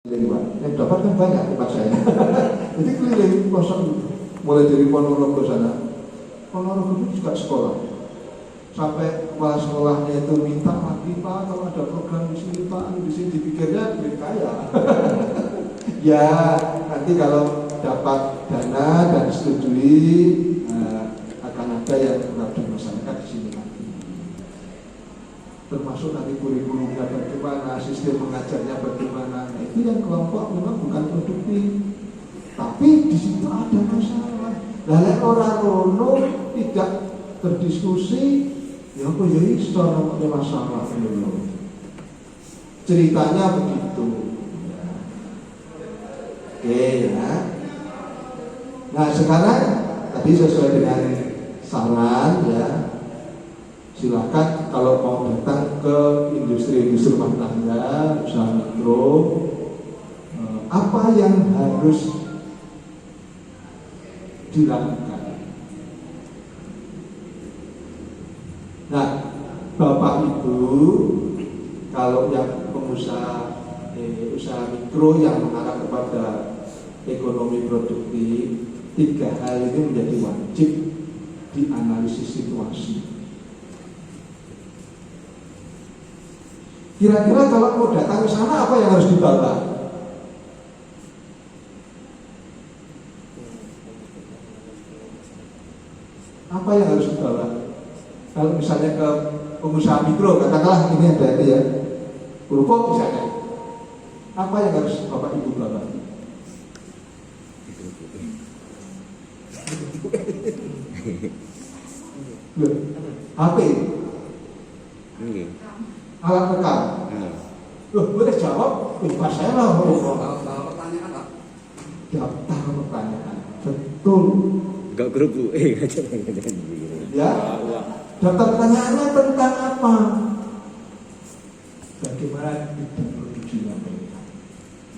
Yang dapat kan banyak tempat saya. Jadi keliling kosong, mulai dari Ponorogo sana. Ponorogo itu juga sekolah. Sampai kepala sekolahnya itu minta lagi, Pak, kalau ada program di sini, Pak, di sini dipikirnya duit kaya. Ya, nanti kalau dapat dana dan disetujui, akan ada yang mengabdi masyarakat di sini nanti. Termasuk nanti kurikulumnya bagaimana, sistem mengajarnya bagaimana. Nah, itu yang kelompok memang bukan produktif, tapi di situ ada masalah. Lalu orang rono tidak berdiskusi, ya apa ya iso namanya masalah dulu. Ceritanya begitu. Oke ya. Nah sekarang tadi sesuai dengan saran ya, silakan kalau mau datang ke industri-industri rumah tangga, usaha mikro, apa yang harus dilakukan. Nah, Bapak Ibu, kalau yang pengusaha usaha mikro yang mengarah kepada ekonomi produktif, 3 hal ini menjadi wajib dianalisis situasi. Kira-kira kalau mau datang ke sana apa yang harus dibawa? Apa yang harus dibawa? Kalau misalnya ke pengusaha mikro, katakanlah ini ada ini ya, pupuk misalnya, apa yang harus Bapak Ibu bawa? HP, alat rekam. Loh, boleh jawab? Pas saya lah. Pertanyaan Pak. Daftar pertanyaan. Betul. Enggak grupu, Ya. Daftar pertanyaannya tentang apa? Bagaimana bidang produksinya mereka?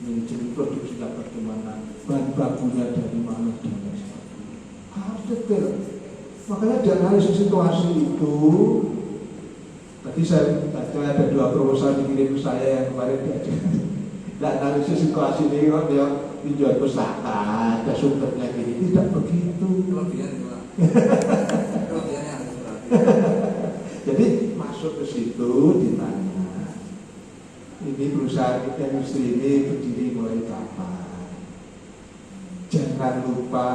Manajemen produksinya bagaimana? Bahan bakunya dari mana dan lain sebagainya. Harus detail. Makanya di analisis situasi itu, tadi saya baca ada 2 proposal dikirim ke saya yang kemarin diajarkan. Nah, analisis situasi ini kok dia dijual pustaka, ada sumbernya gini, tidak begitu. Kelebihan itu Pak. Kelebihannya harus berarti. Jadi masuk ke situ ditanya, ini perusahaan industri ini berdiri mulai kapan? Jangan lupa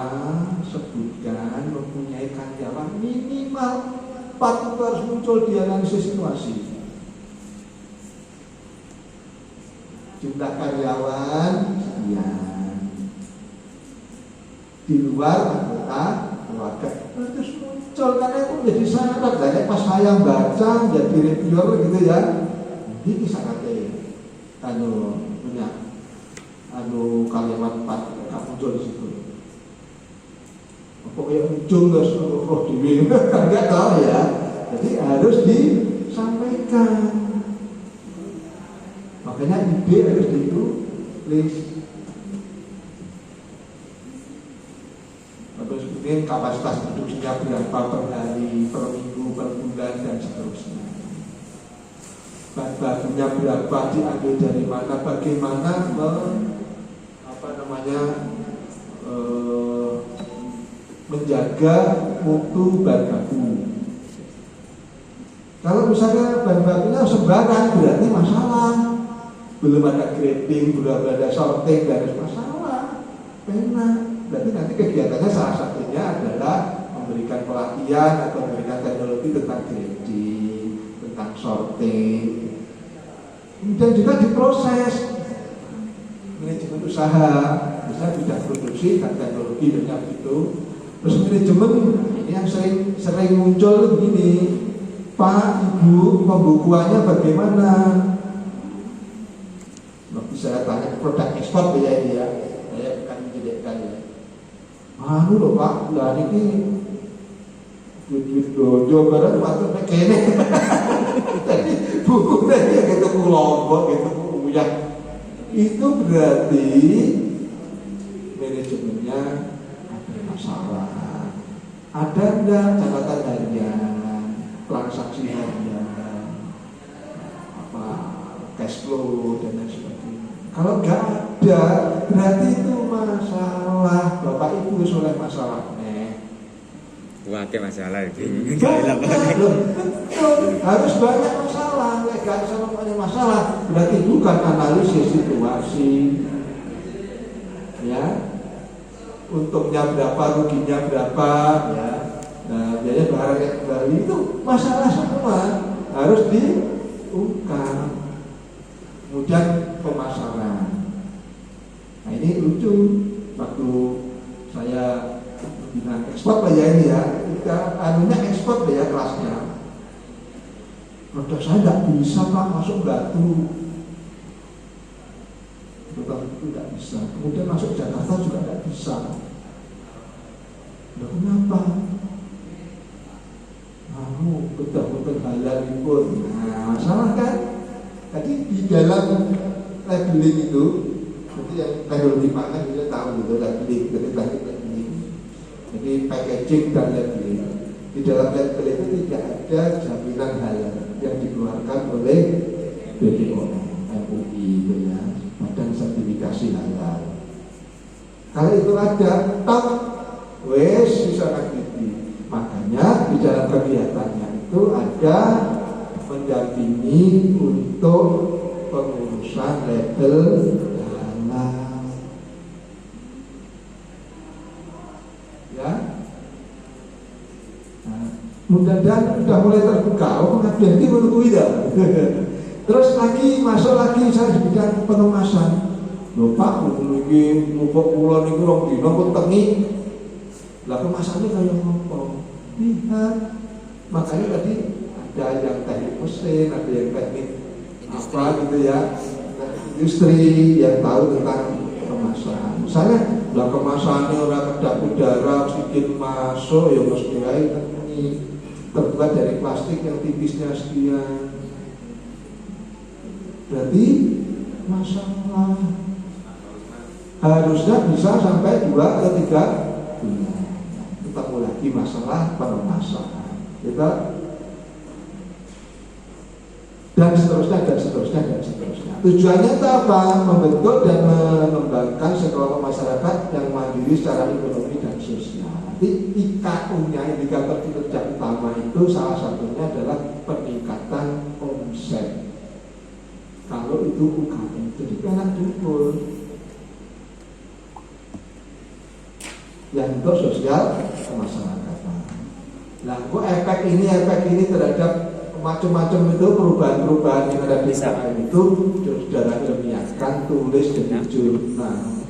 sebutkan mempunyai karyawan minimal 4 itu harus muncul di analisis situasi. Jumlah karyawan sekian, di luar anggota keluarga terus muncul, karena itu menjadi syarat. Dan pas saya baca jadi reviewer gitu ya, ini syaratnya punya kalimat 4 muncul di situ. Pokoknya ujung terus roh diwi, kan nggak tahu ya. Jadi harus disampaikan. Makanya ide harus ditulis. Terus kemudian kapasitas produksinya berapa per hari, per minggu, per bulan dan seterusnya. Bahan bakunya berapa, diambil dari mana, bagaimana menjaga mutu bahan baku. Kalau misalnya bahan bakunya sembarang berarti masalah. Belum ada grading, belum ada sorting, dan ada masalah. Berarti nanti kegiatannya salah satunya adalah memberikan pelatihan atau memberikan teknologi tentang grading, tentang sorting. Dan juga diproses manajemen usaha, misalnya bidang produksi dan teknologi dan itu. Terus manajemen ini yang sering muncul begini, Pak, Ibu, pembukuannya bagaimana? Waktu saya tanya produk ekspor ya ini ya, saya bukan menjelekkan ya. Loh Pak, lah ini duit dojo barang waktu kene. Jadi bukunya dia gitu kelompok gitu uyak. Itu berarti manajemennya ada masalah. Ada enggak catatan harian, transaksi harian, cash flow dan lain sebagainya. Kalau nggak ada, berarti itu masalah. Bapak Ibu soleh masalahnya. Wah, ke masalah itu. Banyak loh, betul. Harus banyak masalah. Nggak sama banyak masalah. Berarti bukan analisis situasi. Ya, untungnya berapa, ruginya berapa, ya. Nah, biasanya barang yang kembali itu masalah semua harus diungkap. Kemudian pemasaran. Nah ini lucu, waktu saya bilang ekspor lah ya ini ya, kita anunya ekspor ya kelasnya. Produk saya tidak bisa Pak masuk batu, produk itu tidak bisa. Kemudian masuk Jakarta juga tidak bisa. Nah, kenapa? Betul-betul halal pun. Nah, masalah kan? Tadi di dalam labeling itu, nanti yang teknologi pangan bisa tahu gitu labeling, jadi teknik labeling. Jadi packaging dan labeling. Di dalam labeling itu tidak ada jaminan halal yang dikeluarkan oleh BPOM, MUI itu ya, Badan Sertifikasi Halal. Kalau itu ada, top, wes bisa aktivitas. Makanya di dalam kegiatannya itu ada mendampingi untuk pengurusan label halal. Ya, nah, mudah-mudahan sudah mulai terbuka. Oh, pengabdian ini menunggu tidak. Terus lagi masuk lagi saya di bidang pengemasan. Loh Pak, ini ngubuk pulau ini kurang dino pun tengi. Lah kemasannya kayak ngomong. Lihat, makanya tadi ada yang teknik mesin, ada yang teknik industri. Apa gitu ya, industri yang tahu tentang kemasan. Misalnya, lah kemasannya orang kedap udara, sedikit masuk, ya mesti ini terbuat dari plastik yang tipisnya sekian. Berarti masalah harusnya bisa sampai 2 atau 3 bulan. Ketemu lagi masalah pengemasan, kita dan seterusnya. Tujuannya itu apa? Membentuk dan mengembangkan sekelompok masyarakat yang mandiri secara ekonomi dan sosial. Nanti IKU-nya, indikator kinerja utama itu salah satunya adalah peningkatan omset. Kalau itu UKM, jadi anak dukul yang untuk sosial kemasyarakatan. Nah, kok efek ini terhadap macam-macam itu perubahan-perubahan yang ada di UKM itu saudara ilmiahkan, tulis di jurnal,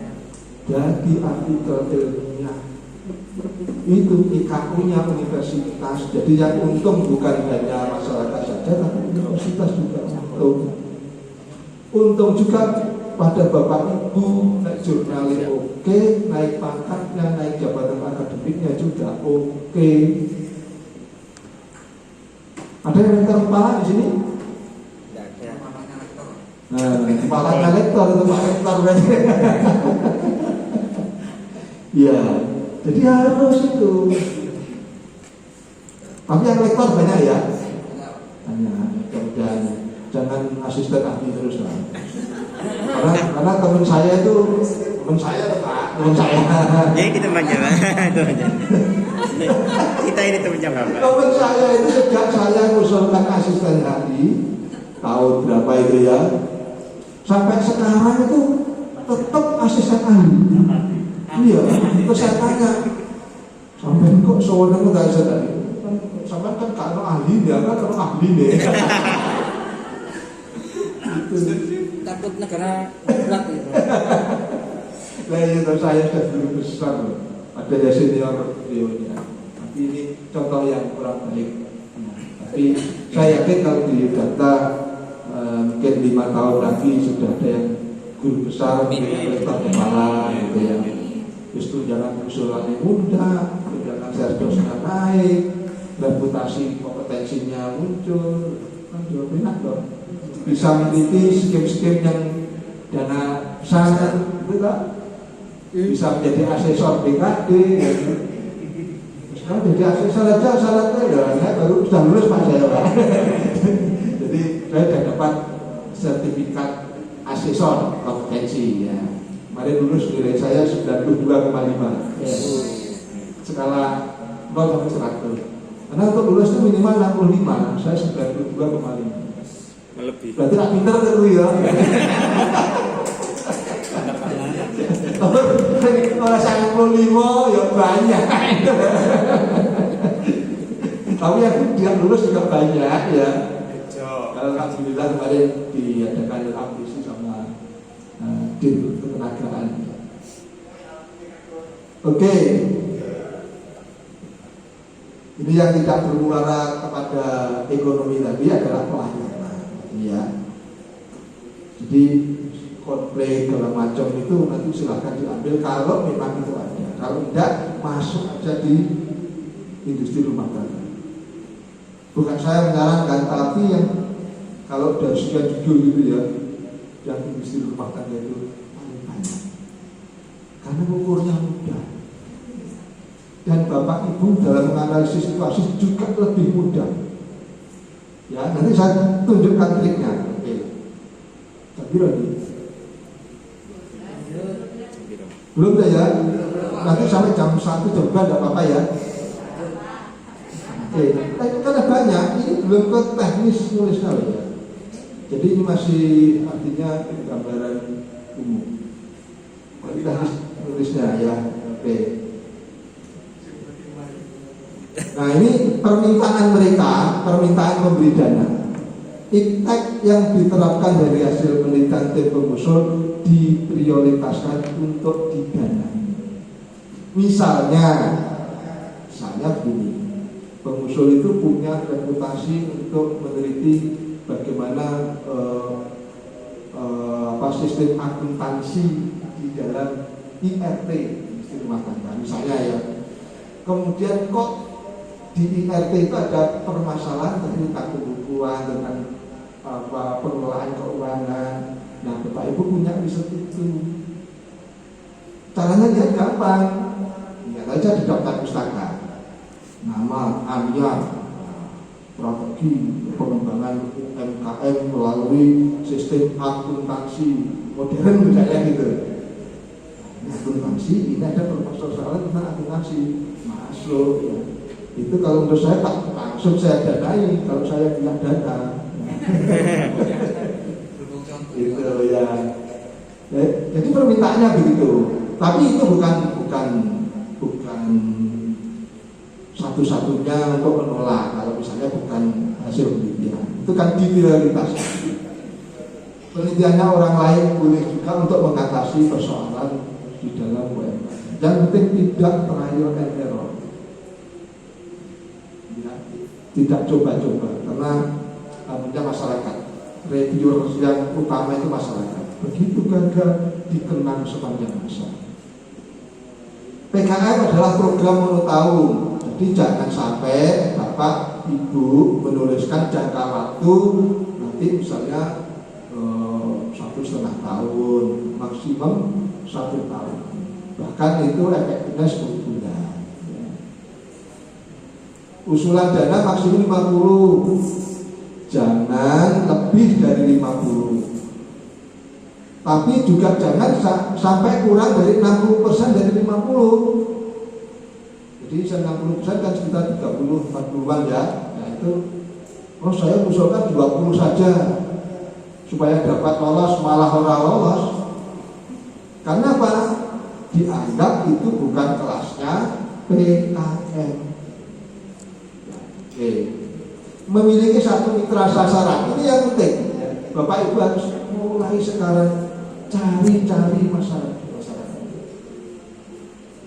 jadi artikel ilmiah. Itu IKU-nya universitas. Jadi yang untung bukan hanya masyarakat saja, tapi universitas juga untung. Untung juga pada Bapak Ibu, naik jurnalnya oke, naik pangkatnya, naik jabatan akademiknya juga oke. Ada yang rektor kepala di sini? Tidak ada. Nah, kepalanya rektor itu Pak Rektor berarti. Ya, jadi harus itu. Tapi yang rektor banyak ya? Banyak. Kemudian jangan asisten ahli terus lah. Karena teman saya itu teman saya. Ya kita temannya Pak. Kita ini temannya Bapak. Teman saya itu sejak saya mengusulkan asisten ahli tahun berapa itu ya, sampai sekarang itu tetap asisten ahli. Iya, terus saya tanya, sampai kok sewenang nggak asisten ahli? Sampai kan kalau ahli dia kan kalau ahli deh. Takut negara berat itu. Nah itu saya sudah guru besar loh. Ada ya senior beliaunya. Tapi ini contoh yang kurang baik. Tapi saya yakin kalau di data mungkin 5 tahun lagi sudah ada yang guru besar, rektor kepala gitu ya. Terus tunjangan usulannya mudah, tunjangan serdosnya naik, reputasi kompetensinya muncul, kan juga enak dong. Bisa meneliti skim-skim yang dana besar, gitu kan? Bisa menjadi asesor BKD, gitu. Sekarang jadi asesor aja syaratnya, saya baru sudah lulus Pak saya Pak. Jadi saya sudah dapat sertifikat AC asesor kompetensi ya. Kemarin lulus nilai saya 92,5 ya. Skala 0 sampai 100. Karena untuk lulus itu minimal 65, saya 92,5. Lebih. Berarti nak pinter itu ya. Orang 95 ya banyak. Tapi yang tidak lulus juga banyak ya. Alhamdulillah kemarin diadakan ambisi sama Din Ketenagaan. Oke. Ini yang tidak bermuara kepada ekonomi tadi adalah pelayanan, ya. Jadi konflik segala macam itu nanti silahkan diambil kalau memang itu ada. Kalau tidak, masuk aja di industri rumah tangga. Bukan saya menyarankan, tapi yang kalau dari sekian judul gitu ya, yang industri rumah tangga itu paling banyak. Karena ukurnya mudah. Dan Bapak Ibu dalam menganalisis situasi juga lebih mudah. Ya, nanti saya tunjukkan triknya. Oke. Tapi lagi. Belum ya? Nanti sampai jam 1 jam 2 tidak apa-apa ya. Oke. Karena banyak, ini belum ke teknis nulisnya ya. Jadi ini masih artinya gambaran umum. Teknis nulisnya ya. Oke. Nah ini permintaan mereka, permintaan pemberi dana. Iptek yang diterapkan dari hasil penelitian tim pengusul diprioritaskan untuk didanai. Misalnya begini, pengusul itu punya reputasi untuk meneliti bagaimana sistem akuntansi di dalam IRT, industri rumah tangga. Misalnya ya, kemudian kok di IRT itu ada permasalahan tentang pembukuan, tentang pengelolaan keuangan. Nah, Bapak Ibu punya riset itu. Caranya lihat gampang. Lihat aja di daftar pustaka. Nama, alias, strategi pengembangan UMKM melalui sistem akuntansi modern misalnya gitu. Akuntansi ini ada permasalahan tentang akuntansi masuk ya. Itu kalau menurut saya tak langsung saya danai kalau saya punya dana. Itu ya. Jadi permintaannya begitu. Tapi itu bukan satu-satunya untuk menolak kalau misalnya bukan hasil penelitian. Itu kan diprioritas. Penelitiannya orang lain boleh juga untuk mengatasi persoalan di dalam UMKM. Yang penting tidak trial and error. Tidak coba-coba, karena namanya masyarakat, reviewer yang utama itu masyarakat. Begitu gagal dikenang sepanjang masa. PKM adalah program monotahun, jadi jangan sampai Bapak Ibu menuliskan jangka waktu nanti misalnya 1,5 tahun, maksimum 1 tahun, bahkan itu efektifnya 10 bulan. Usulan dana maksimum 50, jangan lebih dari 50. Tapi juga jangan sampai kurang dari 60% dari 50. Jadi 60% kan sekitar 30-40an ya. Nah itu, saya usulkan 20 saja supaya dapat lolos, malah orang lolos. Karena apa? Dianggap itu bukan kelasnya PKM. Memiliki satu mitra sasaran ini yang penting. Bapak Ibu harus mulai sekarang cari masyarakat.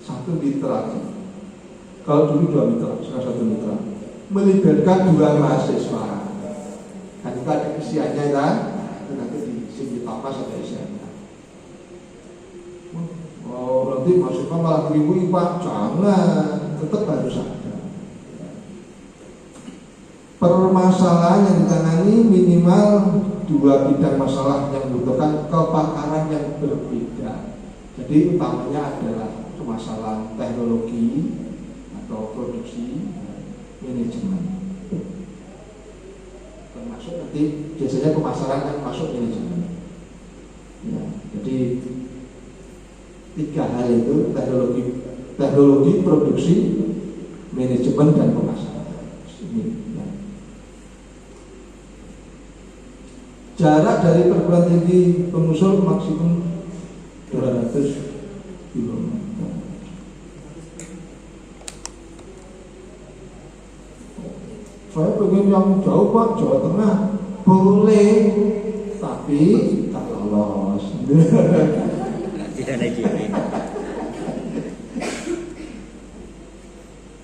Satu mitra. Kalau dulu 2 mitra, sekarang 1 mitra. Melibatkan 2 mahasiswa. Kan itu ada isiannya kan? Itu nanti di sini tapas ada isiannya. Oh nanti mahasiswa malah beribu Pak, jangan, tetap harus ada. Permasalahan yang ditangani minimal 2 bidang masalah yang membutuhkan kepakaran yang berbeda. Jadi utamanya adalah permasalahan teknologi atau produksi, manajemen. Termasuk nanti biasanya pemasaran yang masuk manajemen. Ya, jadi 3 hal itu teknologi produksi, manajemen dan pemasaran. Ini, ya. Jarak dari perguruan tinggi pengusul maksimum 200 km. Saya pengen yang jauh Pak, Jawa Tengah. Boleh, tapi tak lolos. Tidak lagi.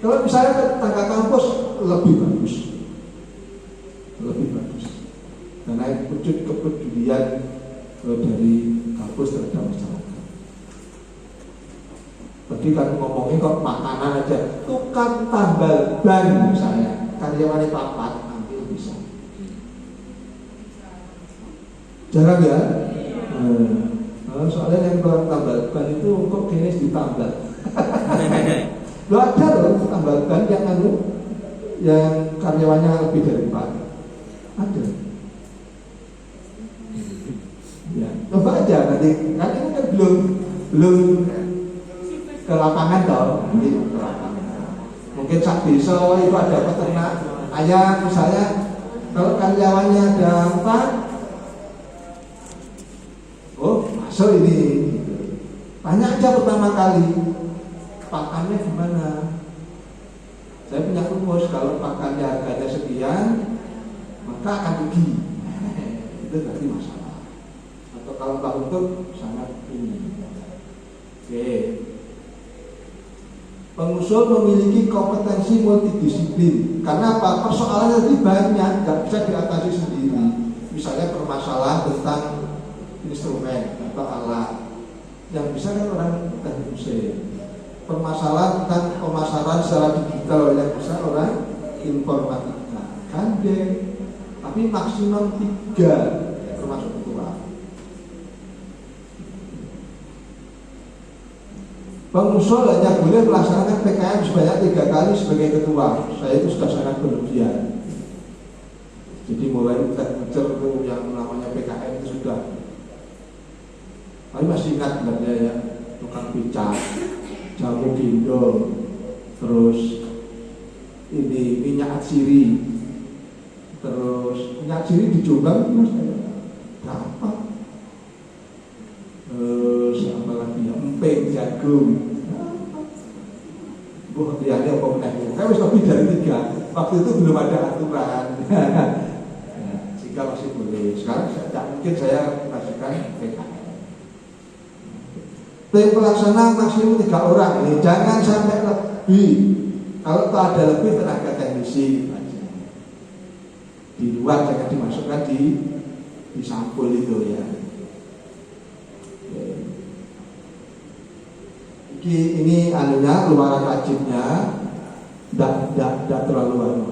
Kalau misalnya tetangga kampus lebih bagus, karena itu wujud kepedulian dari kampus terhadap masyarakat. Tadi kan ngomongin kok makanan aja, tukang tambal ban misalnya, karyawan papat ambil bisa. Jarang ya. Soalnya yang tukang tambal ban itu kok jenis ditambal. Lo ada loh tambal ban yang karyawannya lebih dari 4. Ada. Ya, coba aja nanti kan belum ke lapangan toh, nanti ke lapangan. Mungkin sak desa itu ada peternak ayam misalnya, kalau karyawannya ada 4, oh masuk ini. Tanya aja pertama kali, pakannya gimana? Saya punya rumus, kalau pakannya harganya sekian, maka akan rugi. Itu berarti masalah. Atau kalau tak untung sangat ini. Oke. Pengusul memiliki kompetensi multidisiplin. Karena apa? Persoalannya lebih banyak, nggak bisa diatasi sendiri. Misalnya permasalahan tentang instrumen atau alat, yang bisa kan orang teknik mesin. Permasalahan tentang pemasaran secara digital, yang bisa orang informatika. Gandeng, tapi maksimum 3 termasuk ketua. Pengusul hanya boleh melaksanakan PKM sebanyak 3 kali sebagai ketua. Saya itu sudah sangat berlebihan. Jadi mulai ngejar yang namanya PKM itu sudah. Tapi masih ingat sebenarnya ya, tukang becak, jamu gendong, terus ini minyak atsiri, terus minyak atsiri di Jombang mas berapa? Terus apa lagi ya, emping, jagung. Buah hati-hati apa meneh? Saya wis lebih dari 3. Waktu itu belum ada aturan. Sehingga masih boleh. Sekarang saya tak mungkin saya masukkan PKM. Tim pelaksana maksimum 3 orang. Ini jangan sampai lebih. Kalau tak ada lebih, tenaga teknisi di luar jangan dimasukkan di sampul itu ya. Ini anunya, luaran wajibnya tidak terlalu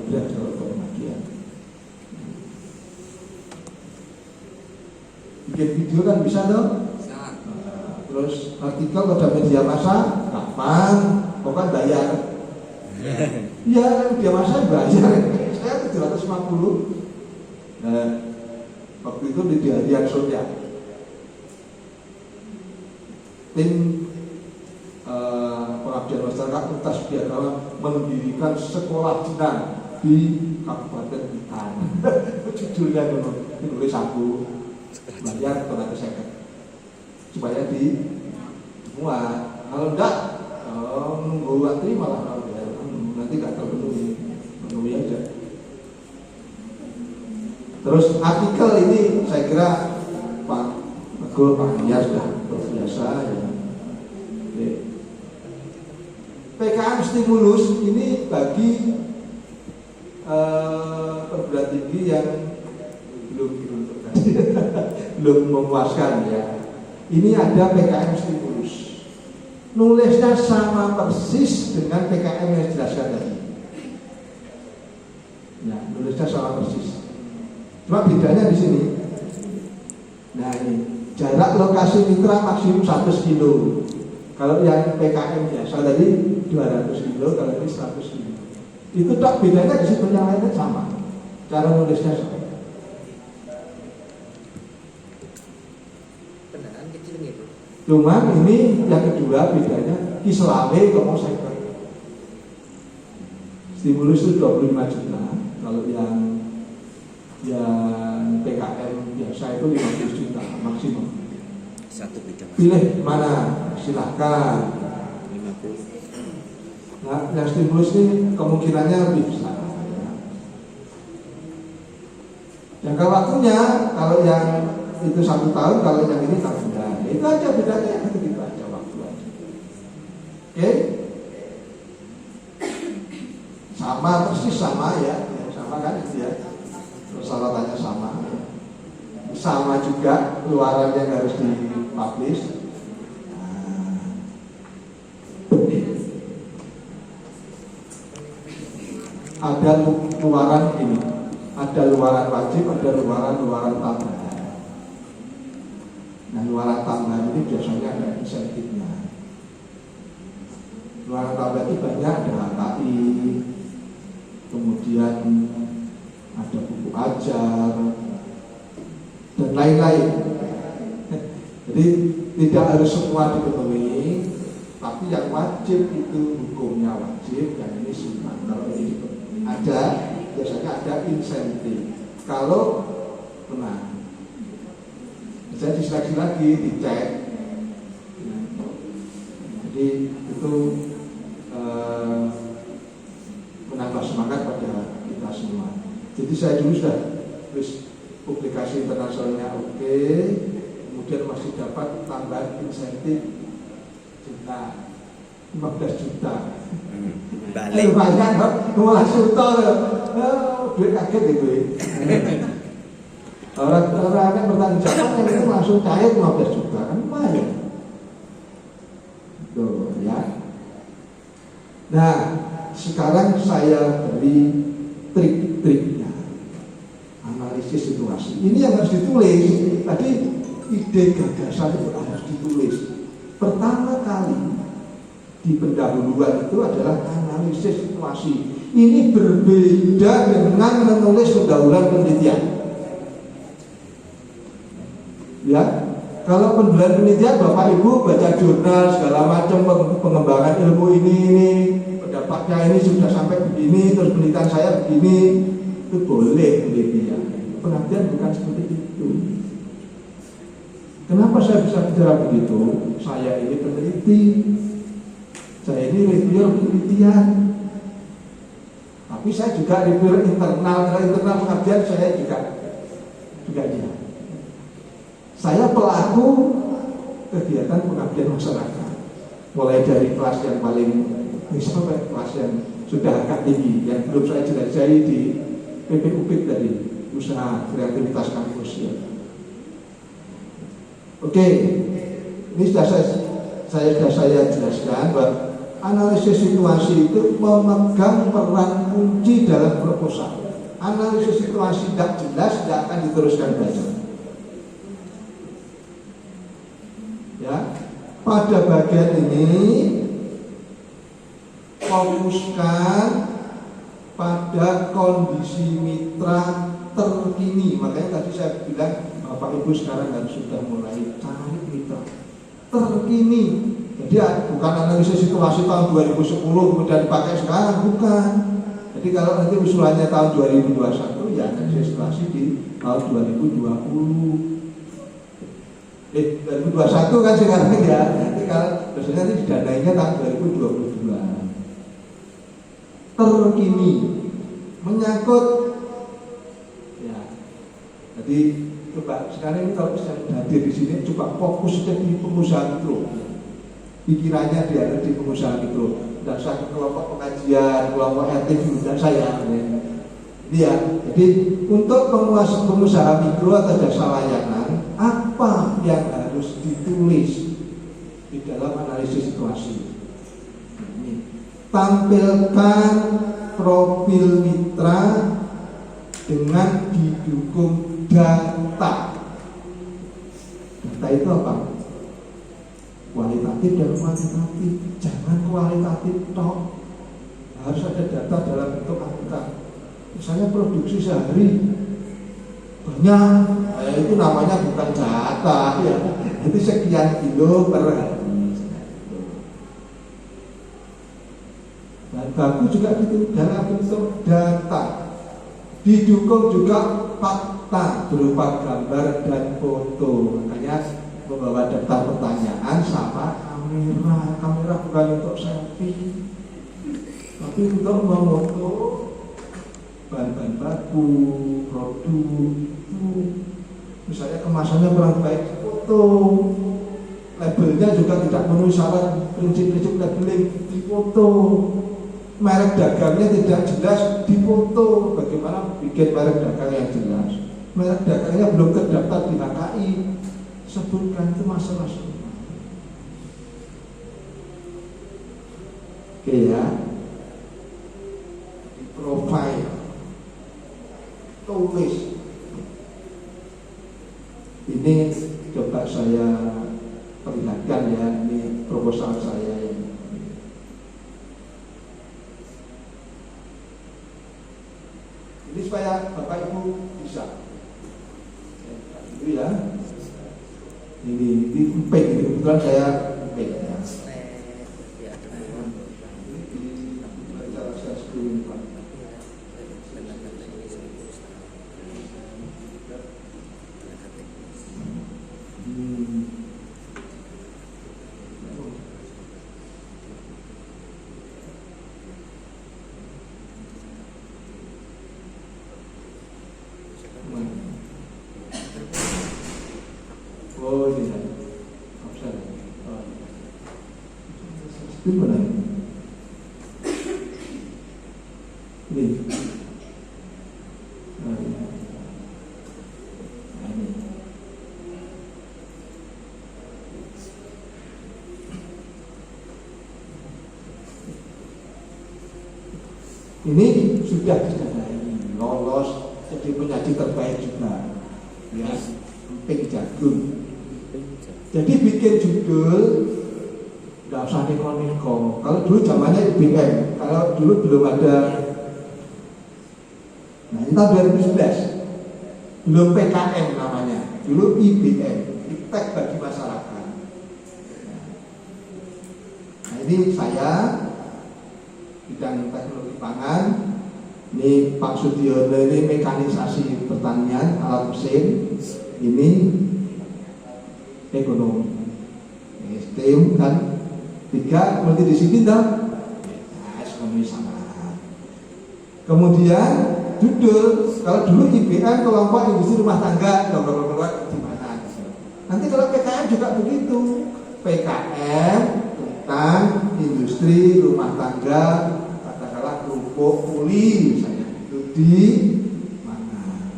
berat kalau pemakaian. Bikin video kan bisa dong. Terus artikel pada media massa kapan? Kok kan bayar? Iya kan media massa bayar. Saya 750. Nah, waktu itu di hadiah Surya. Tim pengabdian masyarakat Untas Biagama mendirikan sekolah jenang di Kabupaten Ikan. Judulnya ditulis aku bayar tenaga seket supaya dimuat. Kalau enggak menunggu antri malah nanti nggak terpenuhi, memenuhi aja. Terus artikel ini saya kira Pak Megul, Pak Nia sudah terbiasa ya. Oke. PKM stimulus ini bagi perguruan tinggi yang belum memuaskan ya. Ini ada PKM stimulus. Nulisnya sama persis dengan PKM yang dijelaskan tadi. Ya, nulisnya sama persis. Cuma bedanya di sini. Nah ini jarak lokasi mitra maksimum 100 kilo. Kalau yang PKM biasa tadi 200 kilo, kalau ini 100 kilo. Itu tak bedanya di situ, yang lainnya sama. Cara nulisnya sama. Cuman ini yang kedua bedanya Islami ngomong second. Stimulus itu 25 juta. Kalau yang PKM biasa itu 50 juta maksimum. Satu bidang. Pilih mana, silahkan. 50. Nah, yang stimulus ini kemungkinannya lebih besar. Jangka waktunya kalau yang itu 1 tahun, kalau yang ini tahunan. Itu aja bedanya, itu aja waktu aja. Oke? Sama persis sama ya, sama kan itu ya. Persyaratannya sama. Sama juga keluaran yang harus dipublish. Ada luaran ini, ada luaran wajib, ada luaran tambahan. Nah, luaran tambahan ini biasanya ada insentifnya. Luaran tambahan itu banyak, ada HKI, kemudian ada buku ajar dan lain-lain. Jadi tidak harus semua dipenuhi, tapi yang wajib itu hukumnya wajib, dan ini sunnah. Kalau ini ada, biasanya ada insentif. Kalau benar, bisa diseleksi lagi, dicek. Jadi itu menambah semangat pada kita semua. Jadi saya dulu sudah tulis publikasi internasionalnya oke, kemudian masih dapat tambahan insentif juta, 15 juta. Balik. Banyak kok, malah sultan. Duit kaget itu. Orang yang bertanggung jawab yang itu langsung cair 15 juta kan lumayan. Tuh ya. Nah, sekarang saya beri trik-triknya, analisis situasi. Ini yang harus ditulis. Tadi ide gagasan itu harus ditulis. Pertama kali di pendahuluan itu adalah analisis situasi. Ini berbeda dengan menulis pendahuluan penelitian. Ya, kalau pendahuluan penelitian Bapak Ibu baca jurnal segala macam pengembangan ilmu ini pendapatnya ini sudah sampai begini, terus penelitian saya begini, itu boleh penelitian. Penelitian bukan seperti itu. Kenapa saya bisa bicara begitu? Saya ini peneliti, saya ini reviewer penelitian, tapi saya juga reviewer internal pengajian saya juga dia. Saya pelaku kegiatan pengabdian masyarakat, mulai dari kelas yang paling sampai kelas yang sudah agak tinggi, yang belum saya jelajahi di PPUP tadi, usaha kreativitas kampus ya. Oke, ini sudah saya jelaskan bahwa analisis situasi itu memegang peran kunci dalam proposal. Analisis situasi tidak jelas tidak akan diteruskan belajar. Ya, pada bagian ini fokuskan pada kondisi mitra terkini. Makanya tadi saya bilang Bapak Ibu sekarang harus sudah mulai cari mitra terkini. Jadi bukan analisis situasi tahun 2010 kemudian dipakai sekarang, bukan. Jadi kalau nanti usulannya tahun 2021 ya analisis situasi di tahun 2020. 2021 kan sekarang ya. Nanti kalau biasanya nanti didanainya tahun 2022. Terkini menyangkut ya. Jadi coba sekarang ini kalau saya hadir di sini coba fokus di pengusaha mikro. Pikirannya dia ada di pengusaha mikro. Dan saya ke kelompok pengajian, kelompok RT dan saya. Ini ya. Jadi untuk pengusaha mikro atau jasa layanan, apa yang harus ditulis di dalam analisis situasi? Ini. Tampilkan profil mitra dengan didukung data. Data itu apa? Kualitatif dan kuantitatif. Jangan kualitatif tok. Harus ada data dalam bentuk angka. Misalnya produksi sehari banyak, itu namanya bukan data ya. itu sekian kilo per hari. Dan baku juga gitu dalam bentuk data, didukung juga fakta berupa gambar dan foto. Makanya membawa daftar pertanyaan sama kamera bukan untuk selfie, tapi untuk memoto bahan-bahan baku, produk itu. Misalnya kemasannya kurang baik, foto. Labelnya juga tidak memenuhi syarat prinsip-prinsip labeling, difoto. Merek dagangnya tidak jelas, difoto. Bagaimana bikin merek dagang yang jelas? Merek dagangnya belum terdaftar di HKI, sebutkan itu masalah semua. Oke ya, di profile, tulis. Ini coba saya perlihatkan ya, ini proposal saya ini. Ini supaya Bapak Ibu bisa. Itu ya. Ini emping, ini kebetulan saya emping ya. Oh ini ya, option. Oh. Itu mana? Ini. Oh, ya. Nah, ini. Ini sudah didanai, lolos jadi penyaji terbaik juga, ya, emping jagung. Jadi bikin judul nggak usah neko-neko. Kalau dulu zamannya IBM, kalau dulu belum ada. Nah ini tahun 2011, belum PKM namanya, dulu IBM, Iptek bagi masyarakat. Nah ini saya bidang teknologi pangan. Ini Pak Sudiono ini mekanisasi pertanian, alat mesin. Ini ekonomi, STM kan 3 multidisiplin dan ekonomi sama. Kemudian judul, kalau dulu IBM kelompok industri rumah tangga, di mana? Nanti kalau PKM juga begitu, PKM tentang industri rumah tangga, katakanlah kerupuk kuli misalnya, itu di mana?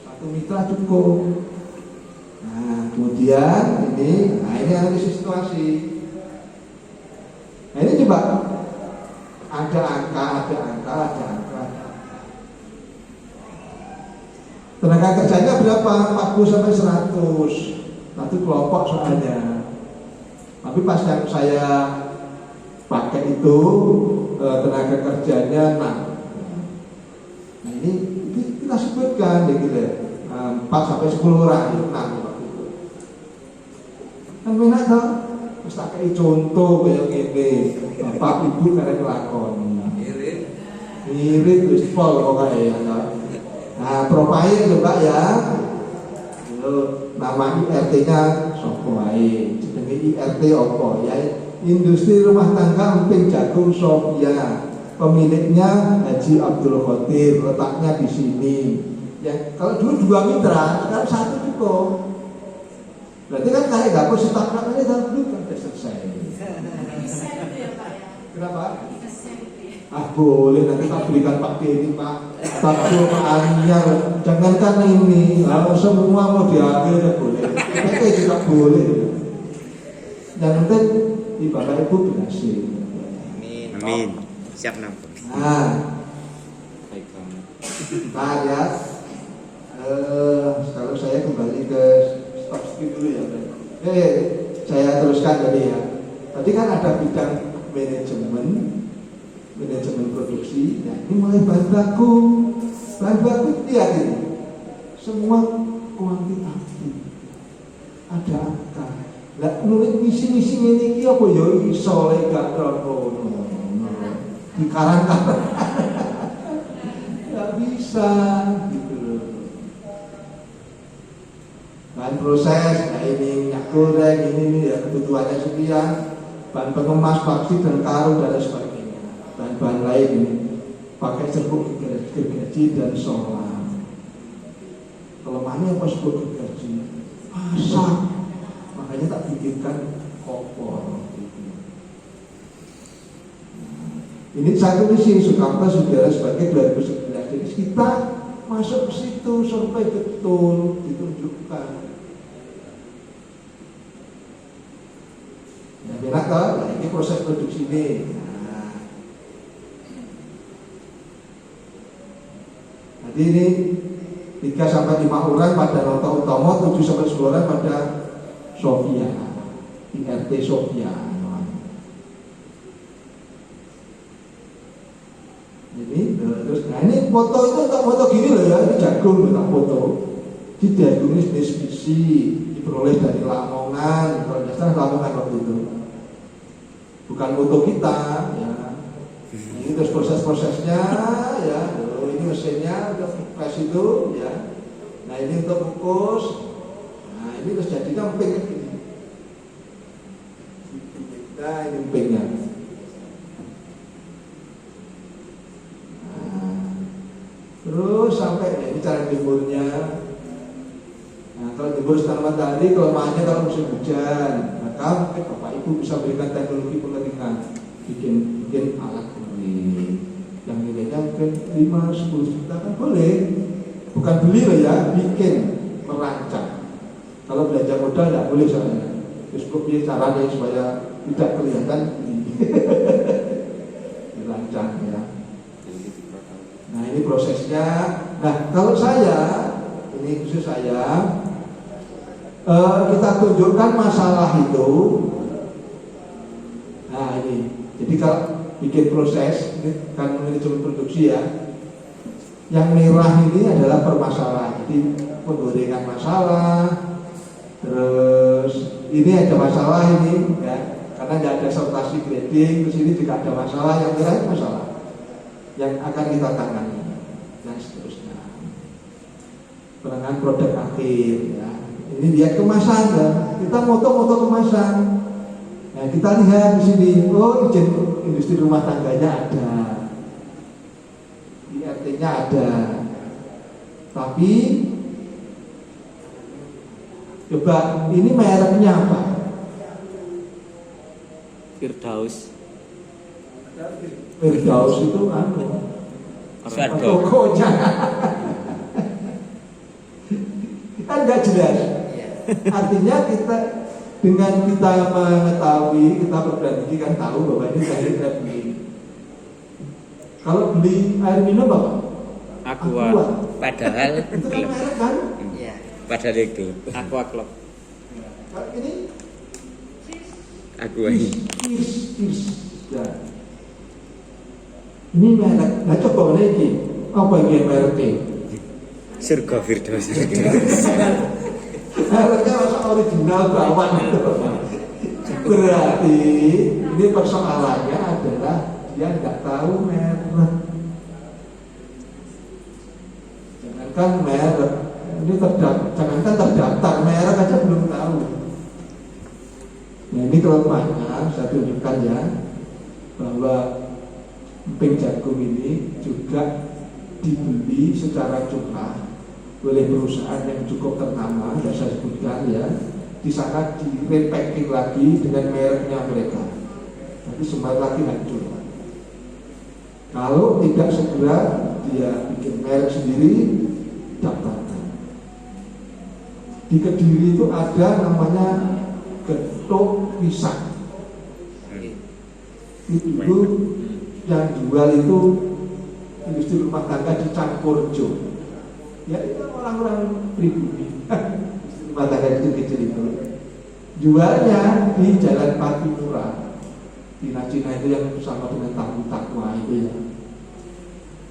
Satu mitra cukup. Nah kemudian ini analisis situasi. Nah ini coba ada angka. Tenaga kerjanya berapa? 40 sampai 100. Satu kelompok soalnya. Tapi pas yang saya pakai itu tenaga kerjanya 6. Nah ini kita sebutkan gitu. 4 sampai 10 orang itu 6 waktu itu. Kan enak toh? Terus tak kayak contoh kayak gini. Bapak Ibu karena kelakon. Irit wis pol pokoknya ya. Nah, profil coba ya. Nama IRT-nya sopo ae. Jenenge IRT apa ya? Industri rumah tangga emping jagung Sofia. Pemiliknya Haji Abdul Qadir, letaknya di sini. Ya, kalau dulu 2 mitra, sekarang 1 cukup. Berarti kan kayak nggak perlu setak-setak aja dalam dulu kan sudah selesai. Kenapa? Ah boleh, nanti tak berikan Pak Denny, Pak Tabdo, Pak Anyar. Jangankan ini, kalau semua mau diambil ya boleh. Mereka juga boleh. Yang penting di Bapak Ibu berhasil. Amin. Siap nampung. Nah, ya. Kalau saya kembali ke stop skip dulu ya. Saya teruskan tadi ya. Tadi kan ada bidang manajemen produksi. Nah, ini mulai bahan baku lihat ini. Semua kuantitatif. Ada angka. Lah nulis misi-misi ini iki apa ya iso lek gak ngono. Di karang-karang. Gak bisa gitu loh. Bahan proses, nah ini minyak goreng, ini ya kebutuhannya sekian, bahan pengemas, plastik dan karung dan sebagainya. Bahan-bahan lain ini pakai serbuk gergaji dan solar. Kelemahannya apa serbuk gergaji? Masak, makanya tak bikinkan kompor. Ini saya tulis ini Soekarno Saudara sebagai 2011. Jadi kita masuk ke situ sampai betul ditunjukkan. Ya, benar kan? Nah, ini proses produksi ini. Jadi ini 3-5 orang pada Nota Utomo, 7-10 orang pada Sofia, IRT Sofia. Ini terus, nah ini foto itu tak foto gini loh ya, ini jagung tak foto. Di jagung ini jenis biji diperoleh dari Lamongan, kalau dasar Lamongan waktu itu. Bukan foto kita, ya. Ini terus proses-prosesnya, ya. Ini mesinnya untuk press itu, ya. Nah ini untuk kukus. Nah ini terus jadinya emping ini. Nah ini empingnya. Terus sampai ini cara jemurnya. Nah kalau jemur sinar matahari, kelemahannya kalau musim hujan, maka mungkin Bapak Ibu bisa berikan teknologi pengeringan, bikin alat kering yang nilainya mungkin 5-10 juta kan boleh. Bukan beli loh ya, bikin, merancang. Kalau belanja modal tidak boleh soalnya. Terus ini caranya supaya tidak kelihatan dirancang ya. Nah ini prosesnya. Nah kalau saya, ini khusus saya, kita tunjukkan masalah itu. Nah ini, jadi kalau bikin proses, ini kan manajemen produksi ya. Yang merah ini adalah permasalahan. Jadi penggorengan masalah. Terus ini ada masalah ini, ya, karena tidak ada sortasi grading. Terus ini juga ada masalah. Yang merah itu masalah yang akan kita tangani dan seterusnya. Penanganan produk akhir ya. Ini lihat kemasan ya. Kita foto-foto kemasan. Nah, kita lihat di sini, oh izin industri rumah tangganya ada. IRT-nya ada. Tapi coba ini mereknya apa? Firdaus. Firdaus itu tokonya kan nggak jelas. Artinya kita dengan kita mengetahui, kita berbagi kan tahu bahwa ini dari kita beli. Kalau beli air minum apa? Aqua. Padahal Itu kan merek kan? Iya. padahal itu Aqua Club. Kalau ini aku ini Kirs. Ya. Ini merek. Nah coba ini apa yang mereknya? surga Firdaus. Mereknya masa original bawaan. Berarti ini persoalannya adalah dia nggak tahu merek. Jangankan merek, ini jangankan terdaftar merek aja belum tahu. Nah ini kelemahannya saya tunjukkan ya, bahwa emping jagung ini juga dibeli secara curah oleh perusahaan yang cukup ternama, yang saya sebutkan ya. Di sana di-repacking lagi dengan mereknya mereka, tapi sempat lagi hancur. Kalau tidak segera dia bikin merek sendiri, daftarkan. Di Kediri itu ada namanya Getuk Pisang. Itu yang jual itu industri rumah tangga di Campurjo. Ya itu orang-orang pribumi. Industri rumah tangga kecil-kecil itu. Jualnya di Jalan Patimura. Di Cina itu yang sama dengan Tahu Takwa itu ya.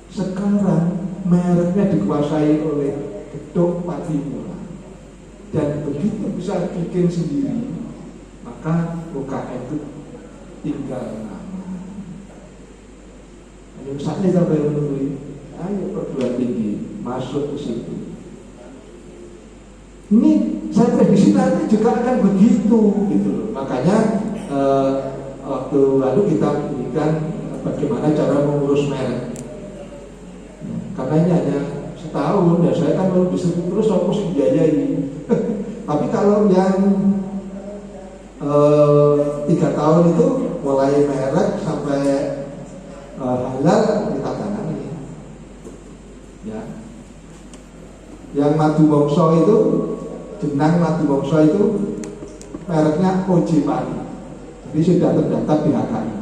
Sekarang mereknya dikuasai oleh Getuk Patimura. dan begitu bisa bikin sendiri, maka UKM itu tinggal nama. Ayo misalnya sampai menunggu, ayo perguruan tinggi masuk ke situ. Ini saya prediksi nanti juga akan begitu, gitu loh. Makanya waktu lalu kita berikan bagaimana cara mengurus merek. Karena ini hanya setahun, ya saya kan mau bisa terus aku sih biayai. Tapi kalau yang 3 tahun itu mulai merek sampai halal kita tangani. Ya. Yang madu mongso itu, jenang madu mongso itu mereknya OJ Pari. Jadi sudah terdaftar di HKI.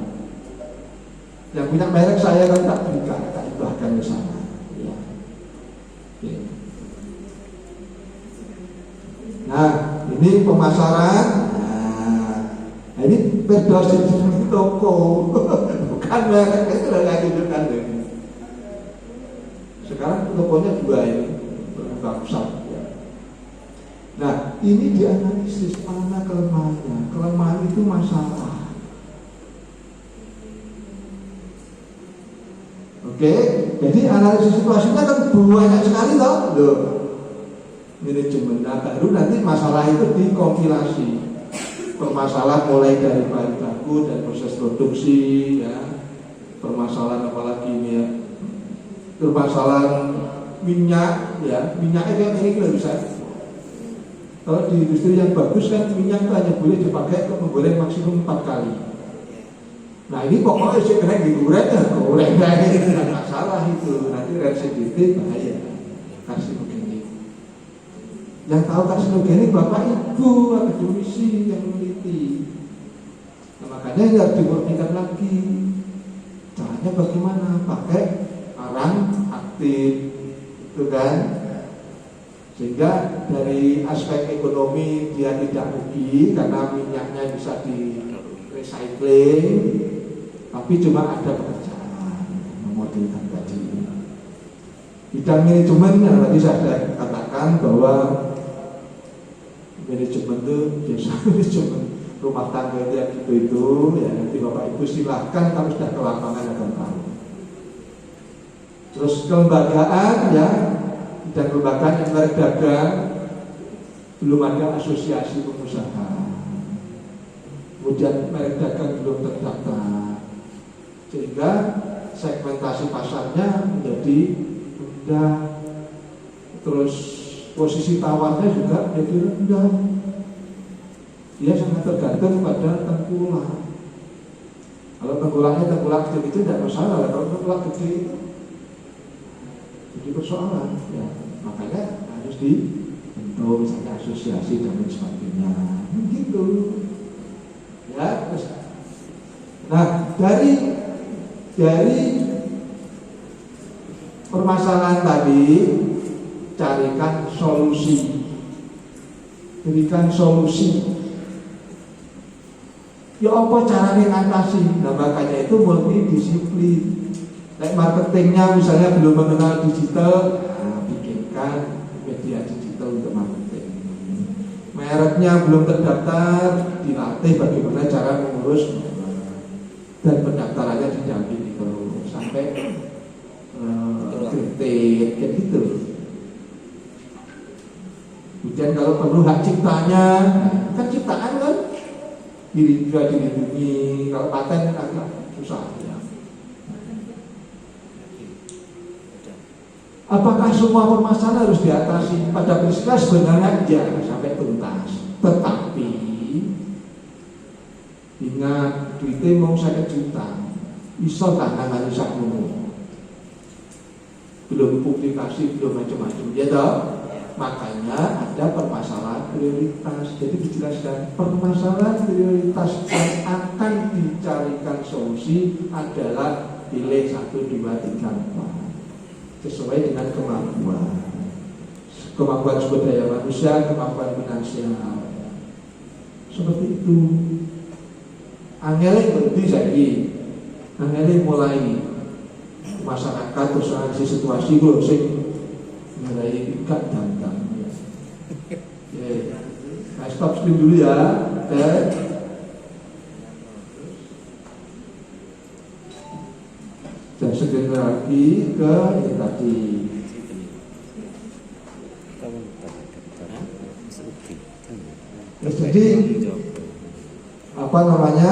Yang punya merek saya kan tak berikan, tak ibahkan ke sana. Ya. Oke. Nah, ini pemasaran. Nah, ini berdosis di toko, bukan merek itu udah nggak tunjukkan deh. Sekarang tokonya 2 ini berbuka pusat. Ya. Nah, ini dianalisis mana kelemahannya. Kelemahan itu masalah. Oke, jadi analisis situasinya kan banyak sekali loh. Manajemen baru nanti masalah itu dikompilasi. Permasalahan mulai dari bahan baku dan proses produksi, ya. Permasalahan apalagi ini ya. Permasalahan minyak, ya. Minyaknya kayak ini nggak bisa. Kalau di industri yang bagus kan minyak itu hanya boleh dipakai untuk menggoreng maksimum 4 kali. Nah ini pokoknya sih kena digoreng ya, goreng kayak itu tidak masalah itu. Nanti residivis bahaya, karsinogenik. Yang tahu karsinogenik bapak ibu akademisi yang meneliti. Nah, makanya ini harus dimurnikan lagi. Caranya bagaimana? Pakai arang aktif, itu kan? Sehingga dari aspek ekonomi dia tidak rugi karena minyaknya bisa di recycling, tapi cuma ada pekerjaan memodelkan tadi. Bidang manajemen yang tadi saya katakan bahwa manajemen itu biasa manajemen rumah tangga yang itu ya nanti bapak ibu silahkan kalau sudah ke lapangan akan tahu. Terus kelembagaan ya, dan kelembagaan yang merek dagang belum ada asosiasi pengusaha. Kemudian merek dagang belum terdaftar, sehingga segmentasi pasarnya menjadi rendah. Terus posisi tawarnya juga menjadi rendah. Dia sangat tergantung pada tengkulak. Kalau tengkulaknya tengkulak kecil itu tidak masalah. Kalau tengkulak kecil itu jadi persoalan. Ya. Makanya harus dibentuk misalnya asosiasi dan lain sebagainya. Begitu. Ya, terus. Nah, dari permasalahan tadi carikan solusi. Berikan solusi. Ya apa caranya ngatasi? Nah, makanya itu multidisiplin. Like marketingnya misalnya belum mengenal digital, nah, bikinkan media digital untuk marketing. Mereknya belum terdaftar, dilatih bagaimana cara mengurus dan pendaftarannya didampingi terus sampai kritik kayak gitu. Kemudian kalau perlu hak ciptanya, kan ciptaan kan juga dilindungi. Kalau paten agak susah ya. Apakah semua permasalahan harus diatasi? Pada prinsipnya sebenarnya jangan sampai tuntas. Tetapi ingat duitnya mau 1 juta, iso tak nangani sakmono. Belum publikasi, belum macam-macam. Ya toh? Makanya ada permasalahan prioritas. Jadi dijelaskan permasalahan prioritas yang akan dicarikan solusi adalah pilih 1, 2, 3, 4 sesuai dengan kemampuan sumber daya manusia, kemampuan finansial. Seperti itu. Angele berarti jadi angele mulai masyarakat terus analisis situasi gue sih mulai ikat dan stop screen dulu ya. Oke. Dan segera lagi ke ini tadi. Ya, jadi apa namanya?